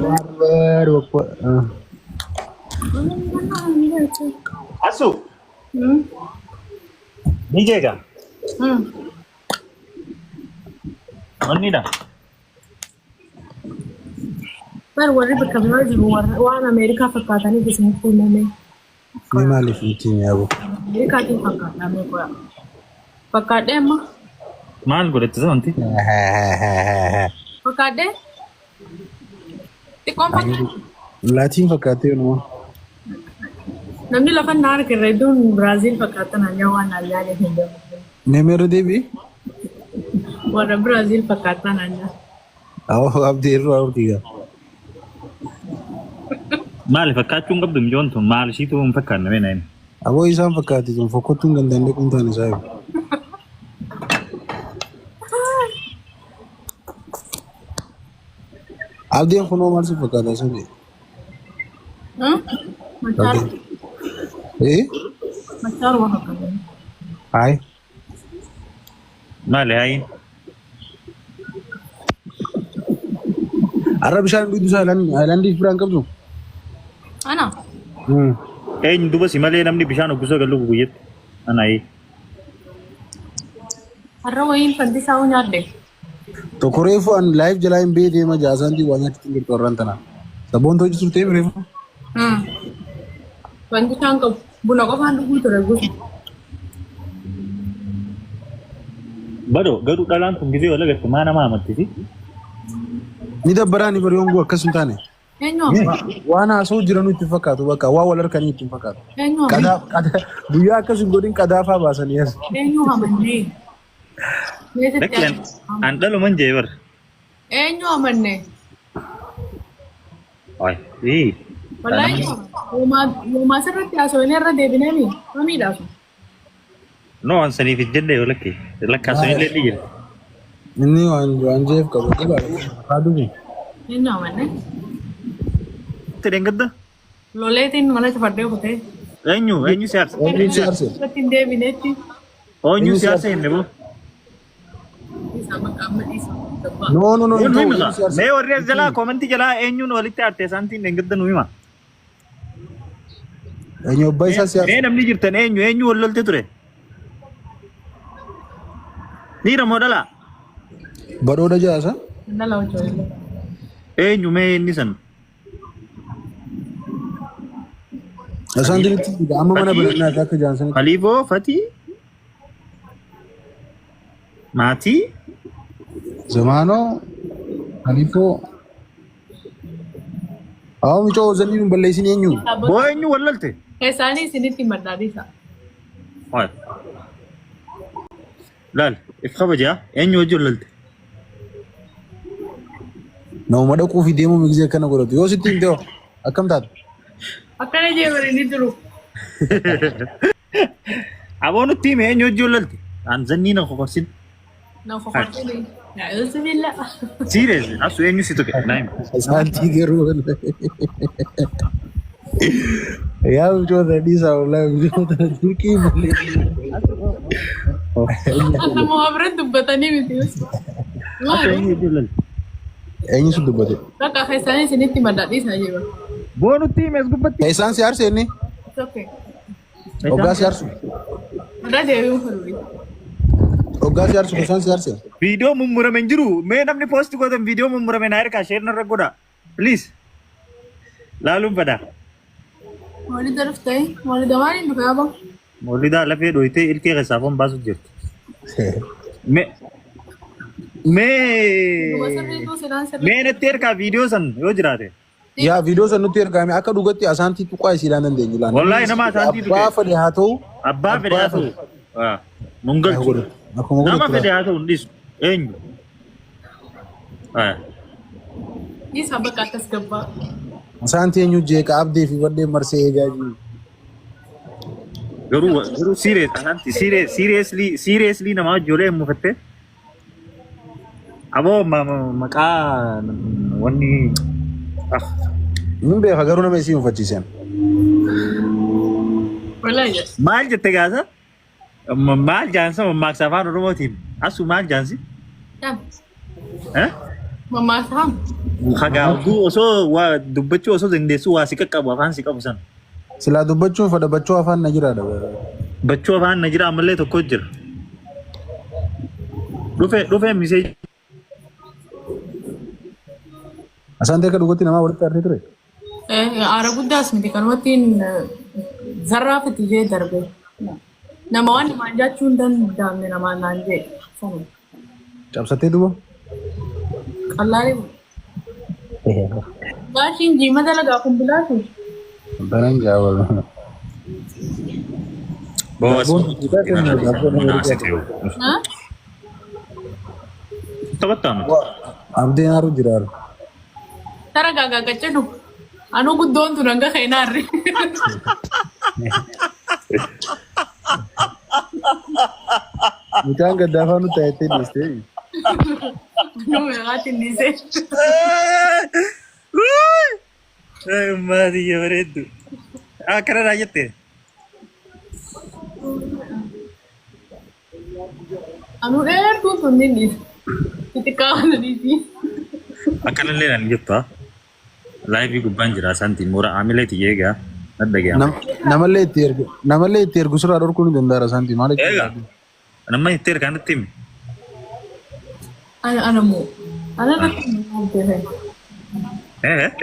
Barbar waktu. Asu. DJ ka? Mani dah. Baru warna berkamera di luar. Wah, Amerika fakatnya di sini pun mana? Ni malif ni abu. Amerika di fakatnya mereka. Fakatnya mah? Mal boleh tu nanti. Fakatnya? Di kompak? Latin fakatnya no. Namni lafa nar kira itu Brazil fakatnya nanya wana nanya Hindu. Nemero devi? Warna Brazil fakatnya nanya. Awak abdir awak tiga. Mal fakat cuma belum jonton. Mal sih tu fakat nama ni. Awak isam fakat itu fakotun gandan dek untan saya. Abdi yang kono mal si fakat asal. Macar. Macar wah fakatnya. Hai. Mal hai. Arab shan bidu Island di Frank tu. Ana. Ini dua simal ni namni bisa nak gusar kalau guyet. Anai. Arab ini panti sahu nyade. To korefu an live jalain be de ma jasan di wanya tinggal koran tanah. Sabon tu justru teh korefu. Panti sangka bunak apa handu itu ragu. Baru garu dalam tu gitu lagi kemana mana mati. Ni da barani bari yongo kasumtane. Enyo. Wana so jiranu tifakatu baka wa walar kan tifakatu. Enyo. Kada duya kasu godin kada fa ba saniyas. Enyo hamanne. Lekian anda lu menjewer. Enyo hamanne. Oi, ih. Wallahi uma sarratti asone irra deebinemi mamiidhaaf. No ansani fi jende olaki. Lakkaso ile digil. Inni wan jeef kabu kaba. Kadu ni. Enyo hamanne. Terengad. Loleetiin mana cufadhee kutee. Enyu siar. Enyu siarse. Irratti deebineetti. Oh enyu siar se nebo. Isa makama isa. No. Me orres jala komenti jala enyu no walitti arte santi nengad nuyi ma. Enyu baisa siarse. Me namni jirtan enyu walolte ture. Nira modala. Baroda jasa. Ndala wacho. Enyu me nisan. Asan diri tidak amma mana benar nak ke jangan sana. Khalifa Fati. Mati. Zamano. Khalifa. Aw mi to zani dum balle sini enyu. Bo enyu walolte. Esani siniti madadisa. Oi. Lal, ifkhabaja enyu walolte. No mada ku video mo migze kana goro. Yo sitin deo. Akam tat. Akkana jeewari ni duru. Abonu team enyu walolte. Anzani na khokosin. Na khokhotini. Ya bismillah. Serious, asu enyu situ ke. Naim. Asan tigeru. Ya ujo tadi saula ujo tadi ki boleh. Ana muhabrat dubbatani mitius. Enyu walolte. Enyu sudah betul. Kaka esani siniti madadisa jeewa. Bonu team es gubati. Kaisan siarse ni. It's okay. Oga siarse. Ada deewi faruri. Oga siarse kaisan siarse. Video mummura menjiru. Me namni post ko tam video mummura men air ka share na ragoda. Please. Lalu pada. Mali daraftai. Mali dawani duka bang. Molida lafe doite ilke gasafon basu jirt. Me ne ter ka video san yo jirate. Ya video sanu ter kami aka dugatti asanti tu kwai silanan de nyulan. Wallahi nama asanti tu. Ba fa de hato. Abba fede hato. Ah. Mungal. Nama fede hato undis. Enyu. Ah. Ini sabak atas gaba. Asanti enyu je ka abde fi wadde marse gaji. Guru serious asanti seriously nama jole mufatte. Abo maka wani Min be hagaru na mai simu fatisen. Wallahi. Mal jette gaza. Mal jansa mak safar romotin. Asu mal jansi. Tam. Eh? Mama Sam. Khagaawdu osoo waa dubbachuu osoo dandeessu waa si qaqqabu afaan si qabu san. Silaa dubbachuun fadha bachuu afaan na jiraadha. Bachuu afaan na jira ammallee tokko jira. Dhufee misee. Asaan ta'e dhugatti namaa walitti argee ture. Aara guddaas miti kan wattiin zarraafati jee darbe. Nama waan namaan jechuu hin danda'amne namaan naan jee. Cabsatee duuba. Qallaalee. Gaashiin jiima dalagaa kun bilaatu. Banan jaawal. Bawas. Taphataan. Abdiin haru jiraar. Tara gaagaagacha dhufu. Anuu guddoon tun hanga keenaarri. Mucaan gaddaafaa nu ta'ettee dhiistee. Nuu meeqaatti hin dhiisee. Maatiyya bareeddu. Akkanadhaa jettee. Anuu dheertuun tun ni dhiise. Xixiqqaa waan dhiisi. Akkanallee naan jettaa. Laayifii gubbaan jira santiin moora aamileeti eegaa. Nadda ge'ama. Namallee itti ergu sirraa dhorkuu ni danda'a santiin maal jechuudha? Eegaa. Nama itti ergaan itti himi. Anamoo. Anarratti hin hojjete.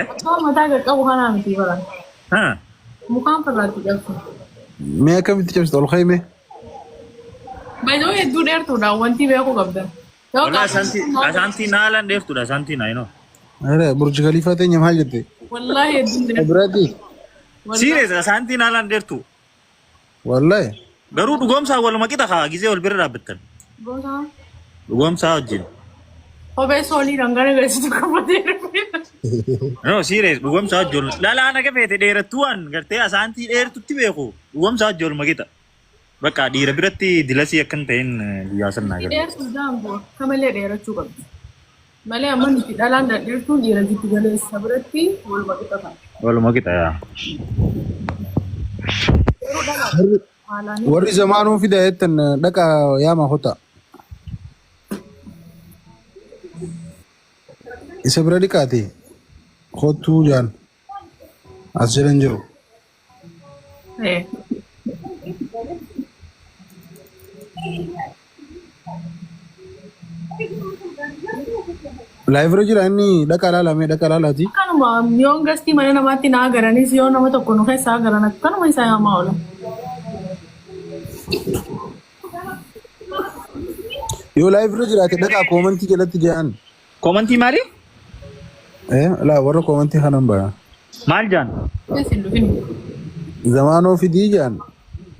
Akkuma mataa qaqqabu kanaa miti baran. Mukaan farraatti qabsu. Mee akkamitti cabsita ol kaa'ime? Baay'ee hedduu dheertuudha wanti beeku qabdan. Asaantiin haalaan dheertuudha asaantiin haayinoo. Burji Khaliifaa teenya maal jette? Wallaahi hedduu dheertu. Biraati? Siirees asaantiin haalaan dheertu. Wallaahi? Garuu dhugoomsaa waluma qixa haa gizee wal bira dhaabbattan. Dhugoomsaa wajjin. Kophee soolii dhangana geessitu qabatee No, serious. Dhugoomsaa wajjin. Lalaan akka feete dheerattuu waan gartee asaantii dheertutti beeku. Dhugoomsaa wajjin waluma qixa. Bakka dhiira biratti dilasii akkan ta'een guyyaa sannaa gara. dheertuu daangoo kamallee dheerachuu qabdi. Malee amma nuti dhalaan dheertuun dhiira giddu galeessa biratti waluma qixa ta'a. Waluma qixa yaa. Warri zamaanuu fida jettan dhaqa yaama hota. Isa bira dhiqaate kottuu jaan as jedhan jiru. Laayifirra jira inni dhaqa laalamee dhaqa laalaati. Kanuma yoon gastii mana namaatti naa garanis yoo nama tokko nu keessaa garan akkanuma isaa yaamaa oola. Yoo laayifirra jiraate dhaqa koomantii jalatti jedhan. Koomantii maali? Laa warra koomantii kanan bara. Maal jaan? Zamaanoo fidii jaan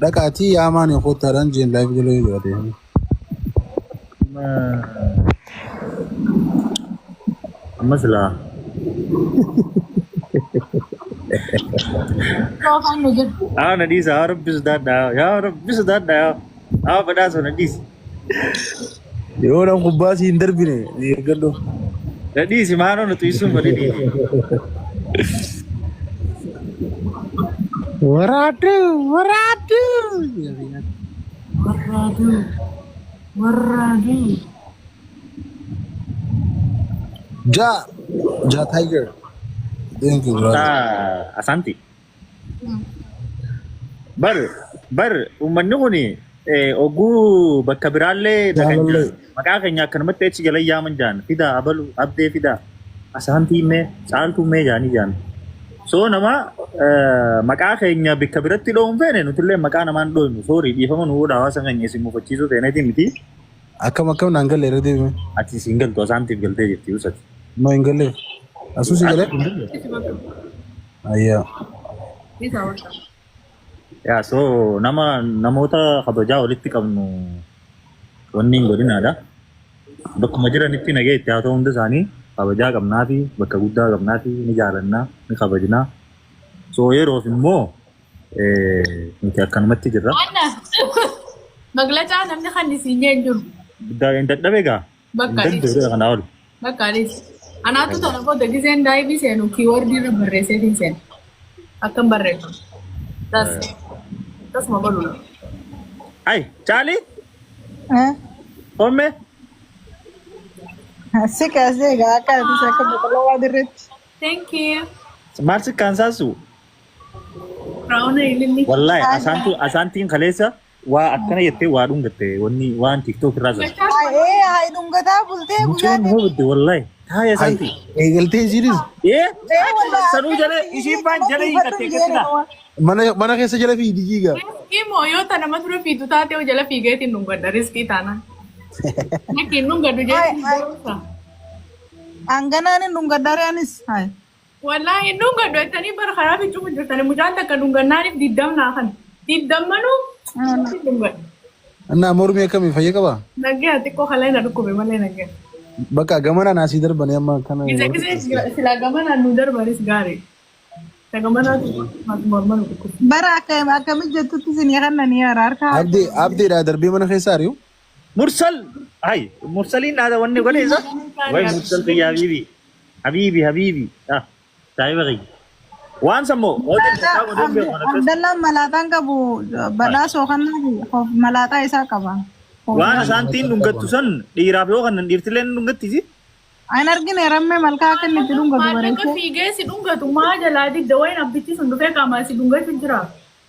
dhaqaatii yaamaan hin kottaadhaan jeen laayif jala jiraate. Amma silaa. Nadhiisa haa rabbisu daadhaa yaa rabbisu daadhaa haa badhaasa nadhiisi. Yoo nam kubbaas hin darbine eeggadhu. Nadhiisi maanoo nuti isuun badhedhi. Waraadu waraadu. Waraadu waraadu. Ja tiger. Thank you brother. Asanti. Bar uummanni kuni oguu bakka biraallee maqaa keenya akkanumatti achi jala yaaman jaan fidaa abalu abdee fidaa asaantii mee caaltuu mee jaanii jaan. So nama maqaa keenya bakka biratti dho'uun feene nutillee maqaa namaan dho'inu soorii dhiifama nu godha hawaasa keenya isin mufachiisuu feeneeti miti. Akkam naan galle irra deebime. Ati siin galtu asaantiif galtee jirti usati. No hin galle. Asuu si galee? Ayyaa. Yaa so namoota kabajaa walitti qabnu wanni hin godhinaadha. Bakkuma jiranitti nagee itti haa ta'u hunda isaanii kabajaa qabnaa fi bakka guddaa qabnaa fi ni jaalannaa ni kabajnaa. So yeroof immoo nuti akkanumatti jirra. Maglacaa namni kan isiin jeen jiru. Hin dadhabe gaa? Bakka Hin dadhabe kanaa ol. Bakka adees. Anaatu tana booda giseen daa'ibii seenu kiiwordii irra barreesseetiin seenu. Akkam barreeffamu. Tasuma godhudha. Ay, Charlie? Homme? Asii kaasee egaa akka ati isa akka boqolloo waa dirreetti. Thank you. Maal si kansaasu? Raawuna ililli. Wallahi asaantiin kaleessa waa akkana jettee waa dhungatte wanni waan TikTok irraa zaatu. Hayi dhungataa bultee Mucaan guyyaa hoo bidde wallahi. Taaya asaantii. Eegaltee isiinis Sanuu jala isiin baan jala hiikattee gattila. mana keessa jala fi digiiga. Imo yoo tana nama ture fiitu taatee jala fiigeetiin dhungadha riskii taanaan. Nakkiin dhungadhu jechuudha. hanganaan hin dhungaddareenis. Hayi. Wallahi dhungadhu jettanii bara karaa fiiccuu jirtanii mucaan takka dhungannaaniif diddamnaa kan. Diddammanuu dhungadhu. Annaa mormii akkamii fayya qaba? Naggee xiqqoo kalee na dhukkube malee naggee. Bakka gamana naasii darbanii amma kana. Gisa silaa gamanaan nu darbanis gaarii. Gamanaan morma nu dhukkube. Bara akkamii jettutti isin yakannanii harkaa. Abdiidhaa darbee mana keessa ari'u. Mursal hay mursaliin dhaada wanni godheessa. Way mursal kiyya habiibi. Taayiba kiyya. Waan sammoo Abdallaan malaataan qabu badhaasoo kannaa malaataa isaa qaba. waan asaantiin dhungattu san dhiiraaf yoo kannan dhiirtileen dhungattisi. Ayin argine rammee malkaa akka inni itti dhungatu Maallaqa bareechee. fiigee si dhungatu maa jalaa digda wayin abbitti sun dhufee qaamaa si dhungatu jira.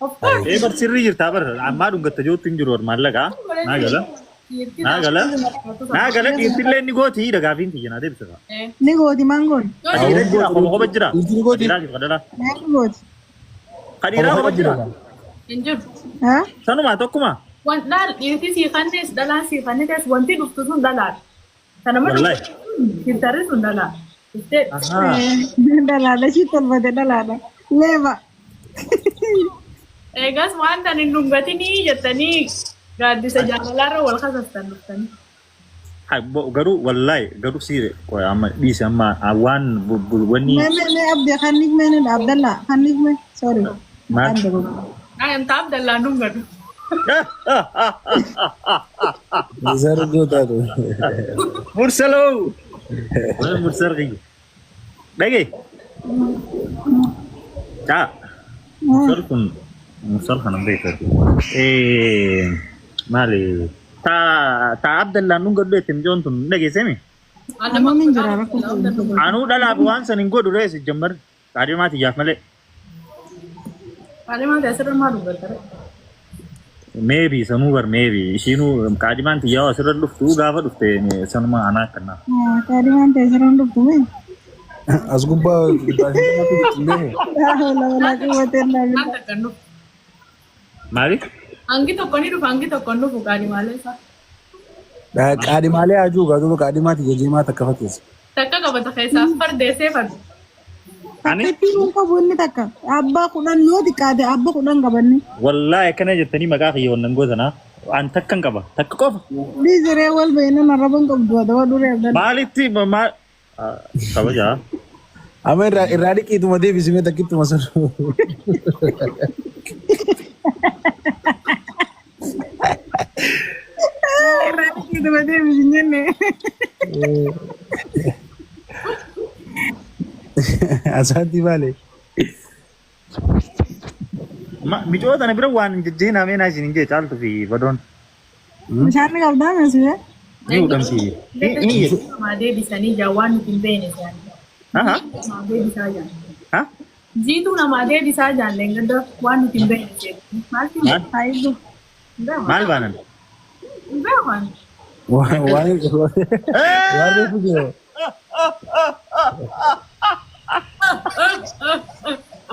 Of course. Bar sirrii jirtaa bar ammaa dhungatta joottu hin jiru maallaqa naa gala dhiirtillee ni gooti dhagaafiin tiyyanaa deebisata. Ni gooti maan gooti. Kadhiira jira koba jira. Dhiirti ni gooti. Ni gooti. Kadhiiraa koba jira. Hin jiru. Haa? Sanumaa tokkuma. Dhaal dhiirti sii kannees dhalaan sii kannees wanti dhuftu sun dhalaadha. Kana malee Wallahi. filtarri sun dhalaa. Dhalaadha shi tolfate dhalaadha. Leeba. Eegas wanta hin dhungatinii jettanii gaaddisa jaalalaarra wal kasastan dhuftanii. Garuu wallahi garuu siire amma dhiise amma waan wanni. Mee abdii kanniif mee ni Abdallaa kanniif mee sorry. Maal? Amtaa Abdallaan dhungatu. Zargoota tu. Mursaloo. Mursal kiyya. Dhagee. Caa. Mursal kun mursal kana beekatu. Maali? Ta Abdallaan dhungatu eetem joontu dhageessemi. Amma min jira rakkoo. Anuu dhalaaf waan san hin godhu rees jammar qaadimaati jaaf malee. Qaadimaa keessatti maa dhungata? Maybe sanuu bar maybe ishiinuu qaadimaan tiyyaa asirra dhuftu gaafa dhufte sanuma anaa kannaa. Qaadimaan teessiraan dhuftu mee? As gubbaa illee. Lama qabateen dhaabila. Naan takka dhufu. Maali? Hangi tokko ni dhufu hangi tokko ni dhufu qaadimaalee isaa. Qaadimaalee hajuu gaazuu qaadimaati jejeemaa takka fakkeessa. Takka qabata keessaa fardeessee fardu. Takkeetti qabu inni takka abbaa kudhan yoo xiqqaate abbaa kudhan qabanne. Wallahi akkana jettanii maqaa kiyya wannan gootanaa an takkan qaba takka qofa. Dhiisiree wal ba'inan arraban qabdu adaba duree abdalla. Maalitti maal kabajaa? Amma irraa dhiqiituma deebisimee takkittuma sun. Irraa dhiqiituma deebisin jenne. Asaantii maali? Micoota na bira waan jejjeenaa meenaa isin hin jee caaltu fi badoon. Bishaan qabdaa meesuu Ni udhamti. Namaa deebisanii jaa waan nuti hin beekne isaanii. Namaa deebisaa jaan. Jiituu namaa deebisaa jaan leengadda waan nuti hin beekne isaanii. Maalti? Maal baanan? Hin beekan. Waan reefu jira.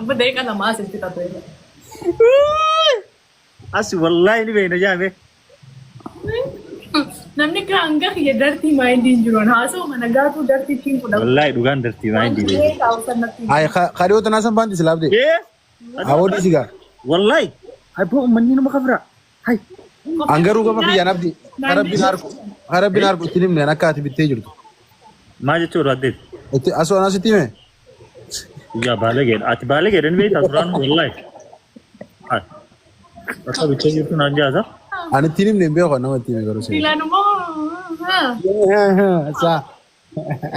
Abba daqiiqa lamaa asitti qabee. Asi wallahi ni beekna jaame. Namni kan hanga kiyya dartii maayindiin jiruun haasa'u mana gaatuu dartii ittiin fudhatu. Wallahi dhugaan dartii maayindii beekna. Ay kadhiyoota naasan baanti silaabde. Awoodii sigaa. Wallahi. Abbo uummanni nama kabira. Hai. Angaruu gama biyyaan abdi. Harabbiin harku itti himneen akka ati bittee jirtu. Maal jechuudha addeet? Asoo anasitti hime? Yaa baalageedha. Ati baalageedha ni beektaa turaan wallahi. Akka bittee jirtu naan jaasa. Ani itti himne hin beeku nama itti hime garuu seera. Filaanumoo. Saa.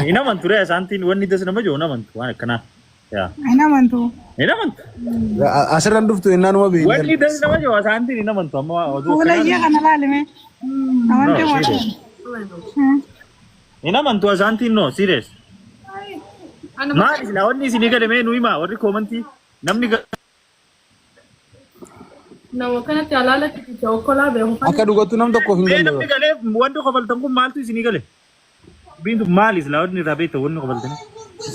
Hin amantu ree asaantiin wanni das nama jiru hin amantu waan akkanaa. Hin amantu. Hin amantu. Asirraan dhuftu ennaanuma beekne. Wanni das nama jiru asaantiin hin amantu amma oduu Fuula iyya kana laalime. Amantii mootummaa. Ina mantu asantiin no serious. Maal isla wanni isin gale mee nuyi maa warri koomantii namni nama kanatti alaalatti chokkolaa beeku. Akka dhugattu nam tokko hin galle. namni galee wanti kofaltan kun maaltu isin gale? Bintu maal isla wanni irraa beekta wanni kofaltan?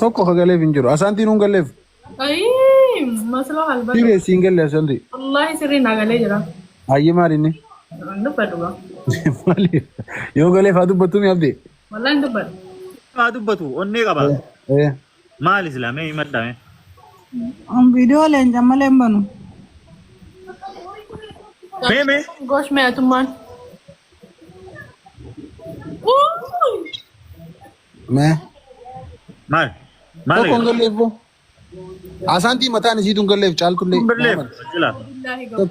Tokko ka galeef hin jiru. Asaantiin hun galleef. Ayii maslaa halbata. Siree siin galle asaanti. Wallahi sirrii naa galee jira. Hayyee maal inni? Dubbadhu ba. Maali? Yoo galeef haa dubbattu mi abdii? Wallahi dubbadhu. Haa dubbatu onnee qaba. Maal isla mee himadhame? Video leenca malee hin banu. Mee Gosh mee atummaan. Mee? maal? Maal? Tokko hin galleef boo? Asaantii mataan isiitu hin galleef caaltullee. Birleef. Jila. Billahi